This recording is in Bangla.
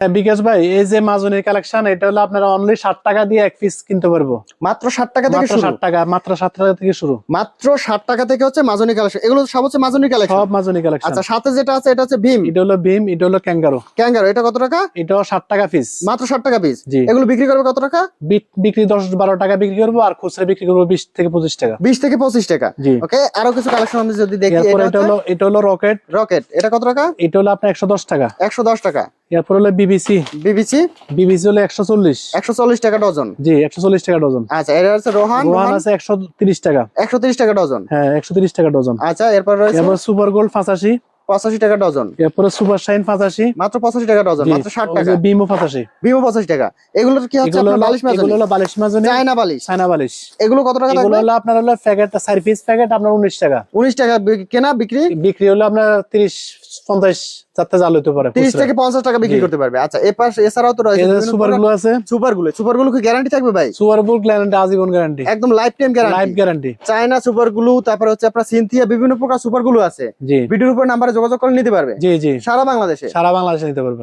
বিকাশ ভাই, এই যে মাজনের কালেকশন, এটা হলো আপনারা অনলি 60 টাকা দিয়ে এক পিস কিনতে পারবো। মাত্র 60 টাকা থেকে মাত্র শুরু। 60 টাকা, মাত্র 60 টাকা থেকে শুরু। মাত্র 60 টাকা থেকে হচ্ছে মাজনি কালেকশন। এগুলো সব হচ্ছে মাজনি কালেকশন। সব মাজনি কালেকশন। আচ্ছা, সাথে যেটা আছে এটা হচ্ছে ভীম। এটা হলো ভীম, এটা হলো ক্যাঙ্গারো। ক্যাঙ্গারো এটা কত টাকা? এটাও 60 টাকা পিস। মাত্র 60 টাকা পিস। জি। এগুলো বিক্রি করবে কত টাকা? বিক্রি 10-12 টাকা বিক্রি করবো, আর খুচরা বিক্রি করবো 20 থেকে 25 টাকা। 20 থেকে 25 টাকা। জি। ওকে, আরো কিছু কালেকশন আমি যদি দেখি, এরপর এটা হলো রকেট। রকেট এটা কত টাকা? এটা হলো আপনার 110 টাকা। 110 টাকা। এরপর হলো বিবিসি। বিবিসি হলো 140। 140 টাকা ডজন। জি, 140 টাকা ডজন। আচ্ছা, এটা হচ্ছে রোহান। রোহান আছে 130 টাকা। 130 টাকা ডজন। হ্যাঁ, 130 টাকা ডজন। আচ্ছা, এরপর রয়েছে এরপর সুপার গোল্ড 85। 85 টাকা ডজন। এরপরে সুপার শাইন 85। মাত্র 85 টাকা ডজন, মাত্র 60 টাকা। বিমো 85। ভিভো 85 টাকা। এগুলোর কি হচ্ছে আপনার বালিশ মাজনি? এগুলো হলো বালিশ মাজনি, চায়না বালিশ। চায়না বালিশ। এগুলো কত টাকা এগুলো থাকবে? হলো আপনার হলো প্যাকেট, 4 পিস প্যাকেট আপনার 19 টাকা। 19 টাকা কেনা, বিক্রি বিক্রি হলো আপনার 30-50 যাতে জাল হতে পারে। 30 থেকে 50 টাকা বিক্রি জি। করতে পারবে। আচ্ছা, এছাড়াও তো রয়েছে বিভিন্ন সুপার গুলো আছে। সুপারগুলো কি গ্যারান্টি থাকবে ভাই? সুপার বুল গ্যারান্টি, আজীবন গ্যারান্টি, একদম life time life guarantee. Guarantee. China সুপারগুলো, তারপর হচ্ছে আপনার সিনথিয়া, বিভিন্ন প্রকার সুপারগুলো আছে। জি ভিডিওর উপর নাম্বারে যোগাযোগ করে নিতে পারবে জি জি, সারা বাংলাদেশে। সারা বাংলাদেশে নিতে পারবে।